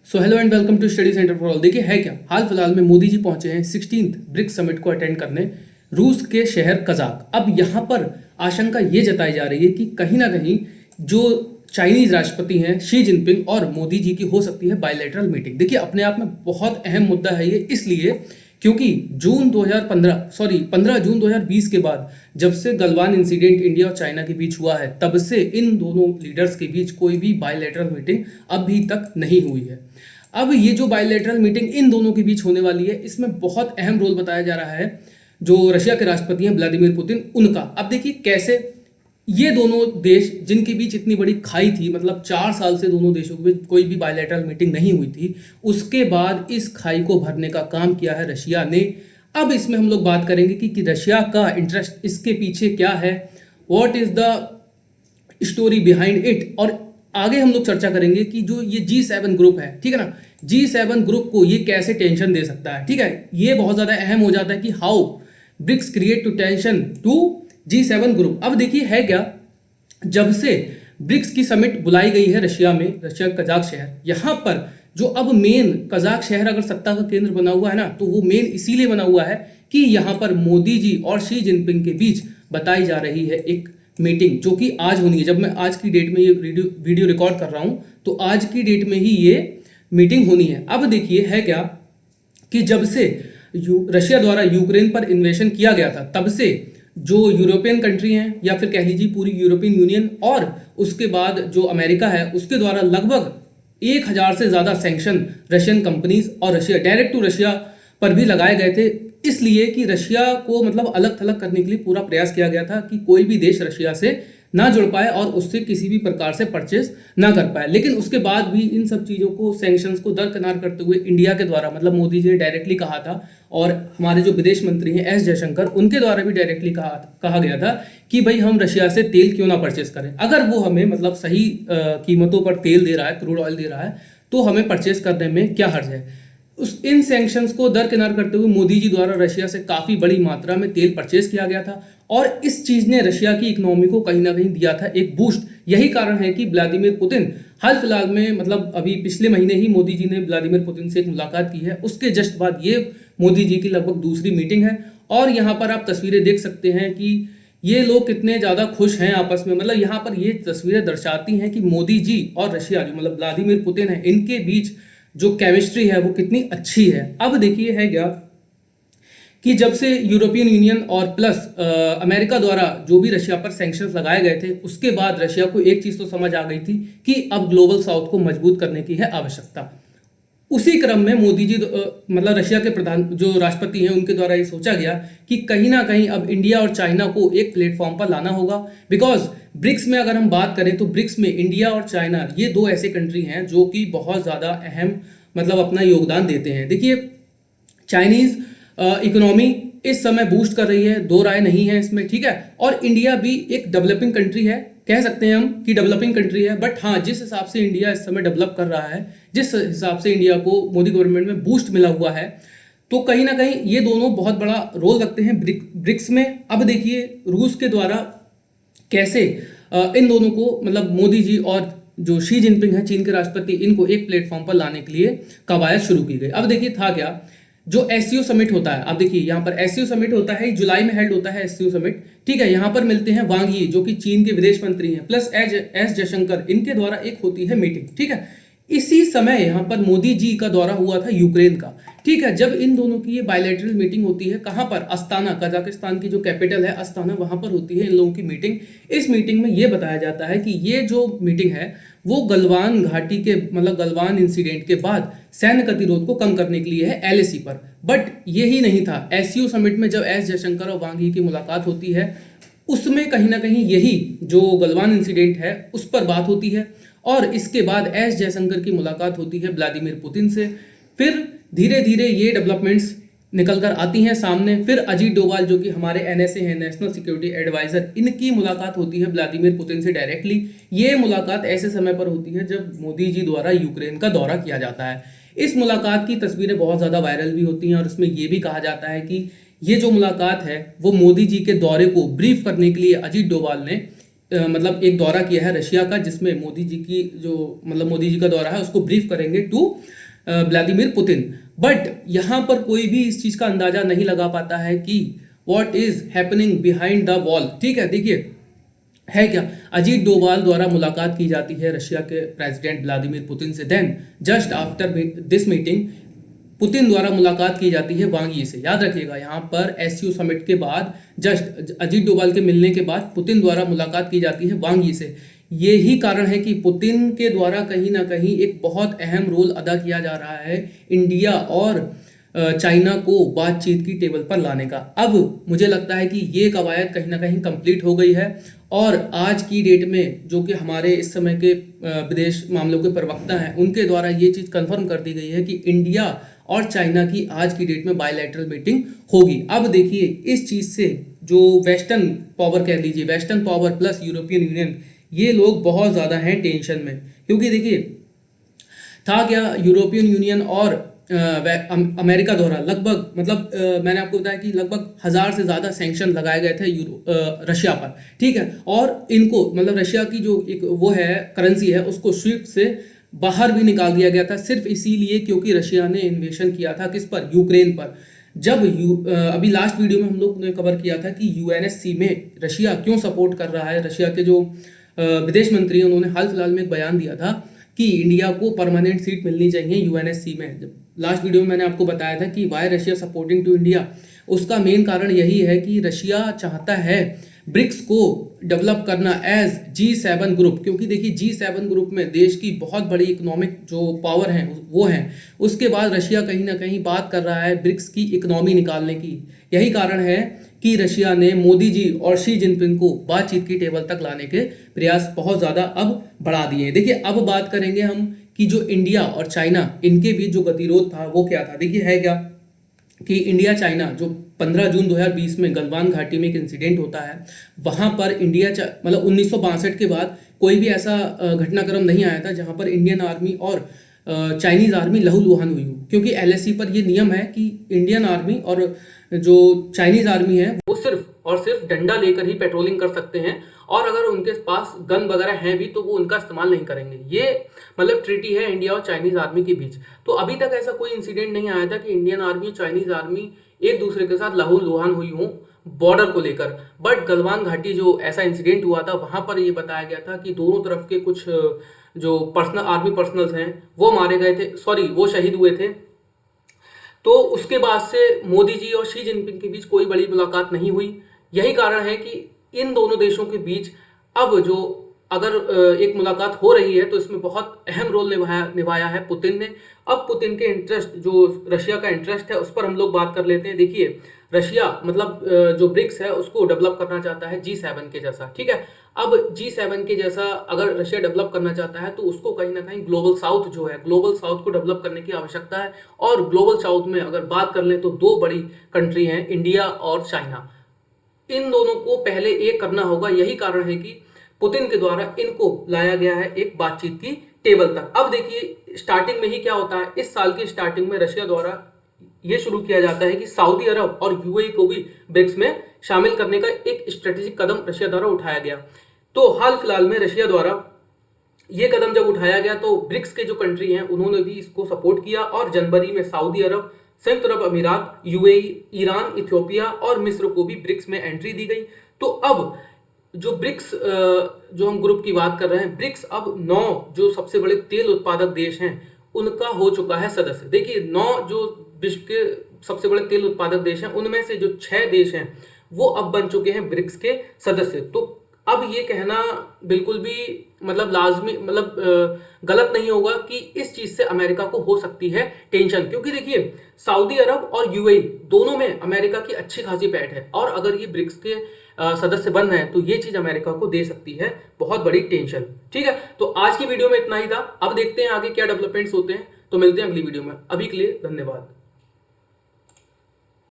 So hello and welcome to study centre for all. देखिए है क्या, हाल फिलहाल में मोदी जी पहुंचे हैं 16th ब्रिक्स समिट को अटेंड करने रूस के शहर कजाक। अब यहाँ पर आशंका ये जताई जा रही है कि कहीं ना कहीं जो चाइनीज राष्ट्रपति हैं शी जिनपिंग और मोदी जी की हो सकती है बायलैटरल मीटिंग। देखिए अपने आप में बहुत अहम मुद्दा है ये, इसलिए क्योंकि 15 जून 2020 के बाद जब से गलवान इंसिडेंट इंडिया और चाइना के बीच हुआ है, तब से इन दोनों लीडर्स के बीच कोई भी बायलैटरल मीटिंग अभी तक नहीं हुई है। अब ये जो बायलैटरल मीटिंग इन दोनों के बीच होने वाली है, इसमें बहुत अहम रोल बताया जा रहा है जो रशिया के राष्ट्रपति हैं व्लादिमीर पुतिन, उनका। अब देखिए कैसे ये दोनों देश जिनके बीच इतनी बड़ी खाई थी, मतलब 4 साल से दोनों देशों के बीच कोई भी बायलैटरल मीटिंग नहीं हुई थी, उसके बाद इस खाई को भरने का काम किया है रशिया ने। अब इसमें हम लोग बात करेंगे कि रशिया का इंटरेस्ट इसके पीछे क्या है, what is the story behind it, और आगे हम लोग चर्चा करेंगे कि जो ये G7 ग्रुप है, ठीक है ना, G7 ग्रुप को ये कैसे टेंशन दे सकता है। ठीक है, ये बहुत ज्यादा अहम हो जाता है कि how BRICS create to tension to G7 group. अब देखिए है क्या, जब से ब्रिक्स की समिट बुलाई गई है रशिया में, रशिया कजाक शहर, यहां पर जो अब मेन कजाक शहर अगर सत्ता का केंद्र बना हुआ है ना, तो वो मेन इसीलिए बना हुआ है कि यहां पर मोदी जी और शी जिनपिंग के बीच बताई जा रही है एक मीटिंग जो कि आज होनी है। जब मैं आज की डेट में ये वीडियो रिकॉर्ड कर रहा हूं, तो आज की डेट में ही ये मीटिंग होनी है। अब देखिए है क्या कि जब से रशिया द्वारा यूक्रेन पर इन्वेशन किया गया था, तब से जो यूरोपियन कंट्री हैं, या फिर कह लीजिए पूरी यूरोपियन यूनियन और उसके बाद जो अमेरिका है, उसके द्वारा लगभग 1000 से ज्यादा सैंक्शन रशियन कंपनीज और रशिया डायरेक्ट टू रशिया पर भी लगाए गए थे, इसलिए कि रशिया को मतलब अलग थलग करने के लिए पूरा प्रयास किया गया था कि कोई भी देश रशिया से ना जुड़ पाए और उससे किसी भी प्रकार से परचेस ना कर पाए। लेकिन उसके बाद भी इन सब चीज़ों को, सैंक्शंस को दरकिनार करते हुए इंडिया के द्वारा, मतलब मोदी जी ने डायरेक्टली कहा था, और हमारे जो विदेश मंत्री हैं एस जयशंकर, उनके द्वारा भी डायरेक्टली कहा गया था कि भाई हम रशिया से तेल क्यों ना परचेस करें, अगर वो हमें मतलब सही कीमतों पर तेल दे रहा है, क्रूड ऑयल दे रहा है, तो हमें परचेस करने में क्या हर्ज है। इन सैंक्शंस को दरकिनार करते हुए मोदी जी द्वारा रशिया से काफी बड़ी मात्रा में तेल परचेज किया गया था, और इस चीज ने रशिया की इकोनॉमी को कहीं ना कहीं दिया था एक बूस्ट। यही कारण है कि व्लादिमीर पुतिन हाल फिलहाल में, मतलब अभी पिछले महीने ही मोदी जी ने व्लादिमीर पुतिन से एक मुलाकात की है, उसके जस्ट बाद ये मोदी जी की लगभग दूसरी मीटिंग है। और यहाँ पर आप तस्वीरें देख सकते हैं कि ये लोग कितने ज्यादा खुश हैं आपस में। मतलब यहाँ पर ये तस्वीरें दर्शाती हैं कि मोदी जी और रशिया, जो मतलब व्लादिमीर पुतिन है, इनके बीच जो केमिस्ट्री है वो कितनी अच्छी है। अब देखिए है क्या कि जब से यूरोपियन यूनियन और प्लस अमेरिका द्वारा जो भी रशिया पर सैंक्शंस लगाए गए थे, उसके बाद रशिया को एक चीज तो समझ आ गई थी कि अब ग्लोबल साउथ को मजबूत करने की है आवश्यकता। उसी क्रम में मोदी जी मतलब रशिया के प्रधान जो राष्ट्रपति हैं, उनके द्वारा ये सोचा गया कि कहीं ना कहीं अब इंडिया और चाइना को एक प्लेटफॉर्म पर लाना होगा। बिकॉज ब्रिक्स में अगर हम बात करें तो ब्रिक्स में इंडिया और चाइना, ये दो ऐसे कंट्री हैं जो कि बहुत ज़्यादा अहम मतलब अपना योगदान देते हैं। देखिए चाइनीज़ इकोनॉमी इस समय बूस्ट कर रही है, दो राय नहीं है इसमें, ठीक है। और इंडिया भी एक डेवलपिंग कंट्री है, कह सकते हैं हम कि डेवलपिंग कंट्री है। बट हाँ, जिस हिसाब से इंडिया इस समय डेवलप कर रहा है, जिस हिसाब से इंडिया को मोदी गवर्नमेंट में बूस्ट मिला हुआ है, तो कहीं ना कहीं ये दोनों बहुत बड़ा रोल रखते हैं ब्रिक्स में। अब देखिए रूस के द्वारा कैसे इन दोनों को, मतलब मोदी जी और जो शी जिनपिंग है चीन के राष्ट्रपति, इनको एक प्लेटफॉर्म पर लाने के लिए कवायद शुरू की गई। अब देखिए था क्या, जो एससीओ समिट होता है, आप देखिए यहाँ पर एससीओ समिट होता है, जुलाई में हेल्ड होता है एससीओ समिट, ठीक है। यहाँ पर मिलते हैं वांग यी जो कि चीन के विदेश मंत्री हैं, प्लस एस जयशंकर, इनके द्वारा एक होती है मीटिंग, ठीक है। इसी समय यहाँ पर मोदी जी का दौरा हुआ था यूक्रेन का, ठीक है। जब इन दोनों की ये बायलैटरल मीटिंग होती है, कहाँ पर, अस्ताना, कजाकिस्तान की जो कैपिटल है अस्ताना, वहां पर होती है इन लोगों की मीटिंग। इस मीटिंग में ये बताया जाता है कि ये जो मीटिंग है वो गलवान घाटी के, मतलब गलवान इंसिडेंट के बाद सैन्य गतिरोध को कम करने के लिए है, एलएसी पर। बट यही नहीं था, एससीओ समिट में जब एस जयशंकर और वांग यी की मुलाकात होती है, उसमें कहीं ना कहीं यही जो गलवान इंसिडेंट है उस पर बात होती है, और इसके बाद एस जयशंकर की मुलाकात होती है व्लादिमीर पुतिन से। फिर धीरे धीरे ये डेवलपमेंट्स निकल कर आती हैं सामने। फिर अजीत डोभाल जो कि हमारे एनएसए हैं, नेशनल सिक्योरिटी एडवाइजर, इनकी मुलाकात होती है व्लादिमीर पुतिन से डायरेक्टली। ये मुलाकात ऐसे समय पर होती है जब मोदी जी द्वारा यूक्रेन का दौरा किया जाता है। इस मुलाकात की तस्वीरें बहुत ज़्यादा वायरल भी होती हैं, और इसमें यह भी कहा जाता है कि ये जो मुलाकात है वो मोदी जी के दौरे को ब्रीफ करने के लिए अजीत डोभाल ने मतलब एक दौरा किया है रशिया का, जिसमें मोदी जी की जो मतलब मोदी जी का दौरा है उसको ब्रीफ करेंगे टू व्लादिमीर पुतिन। बट यहाँ पर कोई भी इस चीज़ का अंदाजा नहीं लगा पाता है कि what is happening behind the wall. ठीक है, देखिए है क्या, अजीत डोभाल द्वारा मुलाकात की जाती है रशिया के प्रेसिडेंट व्लादिमीर पुतिन से। Then just after this meeting Putin द्वारा मुलाकात की जाती है वांग यी से। याद रखिएगा, यहाँ पर एससीओ समिट के बाद जस्ट अजीत डोभाल के मिलने के बाद पुतिन द्वारा मुलाकात की जाती है वांग यी से। यही कारण है कि पुतिन के द्वारा कहीं ना कहीं एक बहुत अहम रोल अदा किया जा रहा है इंडिया और चाइना को बातचीत की टेबल पर लाने का। अब मुझे लगता है कि ये कवायद कहीं ना कहीं कंप्लीट हो गई है, और आज की डेट में जो कि हमारे इस समय के विदेश मामलों के प्रवक्ता हैं उनके द्वारा ये चीज़ कंफर्म कर दी गई है कि इंडिया और चाइना की आज की डेट में बायलैटरल मीटिंग होगी। अब देखिए, इस चीज़ से जो वेस्टर्न पावर कह लीजिए, western power plus European union, ये लोग बहुत ज़्यादा हैं टेंशन में। क्योंकि देखिए था क्या, यूरोपियन यूनियन और अमेरिका द्वारा लगभग मतलब मैंने आपको बताया कि लगभग 1000 से ज़्यादा सैंक्शन लगाए गए थे रशिया पर। ठीक है, और इनको मतलब रशिया की जो एक वो है करेंसी है उसको स्विफ्ट से बाहर भी निकाल दिया गया था, सिर्फ इसीलिए क्योंकि रशिया ने इन्वेशन किया था किस पर, यूक्रेन पर। जब अभी लास्ट वीडियो में हम लोग ने कवर किया था कि यूएनएससी में रशिया क्यों सपोर्ट कर रहा है। रशिया के जो विदेश मंत्री हैं उन्होंने हाल फिलहाल में एक बयान दिया था कि इंडिया को परमानेंट सीट मिलनी चाहिए यूएनएससी में। जब लास्ट वीडियो में मैंने आपको बताया था कि why Russia supporting to India, उसका मेन कारण यही है कि रशिया चाहता है ब्रिक्स को डेवलप करना एज G7 ग्रुप। क्योंकि देखिए G7 ग्रुप में देश की बहुत बड़ी इकोनॉमिक जो पावर है वो है। उसके बाद रशिया कहीं ना कहीं बात कर रहा है ब्रिक्स की इकोनॉमी निकालने की। यही कारण है कि रशिया ने मोदी जी और शी जिनपिंग को बातचीत की टेबल तक लाने के प्रयास बहुत ज़्यादा अब बढ़ा दिए हैं। देखिए अब बात करेंगे हम कि जो इंडिया और चाइना इनके बीच जो गतिरोध था वो क्या था। देखिए है क्या कि इंडिया चाइना जो 15 जून 2020 में गलवान घाटी में एक इंसिडेंट होता है, वहाँ पर इंडिया मतलब 1962 के बाद कोई भी ऐसा घटनाक्रम नहीं आया था जहाँ पर इंडियन आर्मी और चाइनीज़ आर्मी लहूलुहान हुई हो। क्योंकि एलएसी पर ये नियम है कि इंडियन आर्मी और जो चाइनीज़ आर्मी है वो सिर्फ और सिर्फ डंडा लेकर ही पेट्रोलिंग कर सकते हैं, और अगर उनके पास गन वगैरह हैं भी तो वो उनका इस्तेमाल नहीं करेंगे। ये मतलब ट्रीटी है इंडिया और चाइनीज़ आर्मी के बीच। तो अभी तक ऐसा कोई इंसिडेंट नहीं आया था कि इंडियन आर्मी और चाइनीज़ आर्मी एक दूसरे के साथ लहूलुहान हुई हों बॉर्डर को लेकर। बट गलवान घाटी जो ऐसा इंसिडेंट हुआ था वहाँ पर ये बताया गया था कि दोनों तरफ के कुछ जो पर्सनल आर्मी पर्सनल्स हैं वो मारे गए थे, सॉरी वो शहीद हुए थे। तो उसके बाद से मोदी जी और शी जिनपिंग के बीच कोई बड़ी मुलाकात नहीं हुई। यही कारण है कि इन दोनों देशों के बीच अब जो अगर एक मुलाकात हो रही है तो इसमें बहुत अहम रोल निभाया है पुतिन ने। अब पुतिन के इंटरेस्ट, जो रशिया का इंटरेस्ट है, उस पर हम लोग बात कर लेते हैं। देखिए रशिया मतलब जो ब्रिक्स है उसको डेवलप करना चाहता है G7 के जैसा। ठीक है, अब G7 के जैसा अगर रशिया डेवलप करना चाहता है तो उसको कहीं ना कहीं ग्लोबल साउथ जो है, ग्लोबल साउथ को डेवलप करने की आवश्यकता है। और ग्लोबल साउथ में अगर बात कर लें तो दो बड़ी कंट्री हैं, इंडिया और चाइना। इन दोनों को पहले एक करना होगा। यही कारण है कि पुतिन के द्वारा इनको लाया गया है एक बातचीत की टेबल तक। अब देखिए स्टार्टिंग में ही क्या होता है, इस साल की स्टार्टिंग में रशिया द्वारा ये शुरू किया जाता है कि सऊदी अरब और यूएई को भी ब्रिक्स में शामिल करने का एक स्ट्रेटेजिक कदम रशिया द्वारा उठाया गया। तो हाल फिलहाल में रशिया द्वारा ये कदम जब उठाया गया तो ब्रिक्स के जो कंट्री हैं उन्होंने भी इसको सपोर्ट किया, और जनवरी में सऊदी अरब, संयुक्त अरब अमीरात, यूएई, ईरान, इथियोपिया और मिस्र को भी ब्रिक्स में एंट्री दी गई। तो अब जो ब्रिक्स जो हम ग्रुप की बात कर रहे हैं, ब्रिक्स अब 9 जो सबसे बड़े तेल उत्पादक देश हैं उनका हो चुका है सदस्य। देखिए 9 जो विश्व के सबसे बड़े तेल उत्पादक देश हैं उनमें से जो 6 देश हैं वो अब बन चुके हैं ब्रिक्स के सदस्य। तो अब ये कहना बिल्कुल भी मतलब लाजमी मतलब गलत नहीं होगा कि इस चीज से अमेरिका को हो सकती है टेंशन। क्योंकि देखिए सऊदी अरब और यूएई दोनों में अमेरिका की अच्छी खासी पैठ है, और अगर ये ब्रिक्स के सदस्य बन रहे हैं तो ये चीज अमेरिका को दे सकती है बहुत बड़ी टेंशन। ठीक है, तो आज की वीडियो में इतना ही था। अब देखते हैं आगे क्या डेवलपमेंट्स होते हैं, तो मिलते हैं अगली वीडियो में। अभी के लिए धन्यवाद।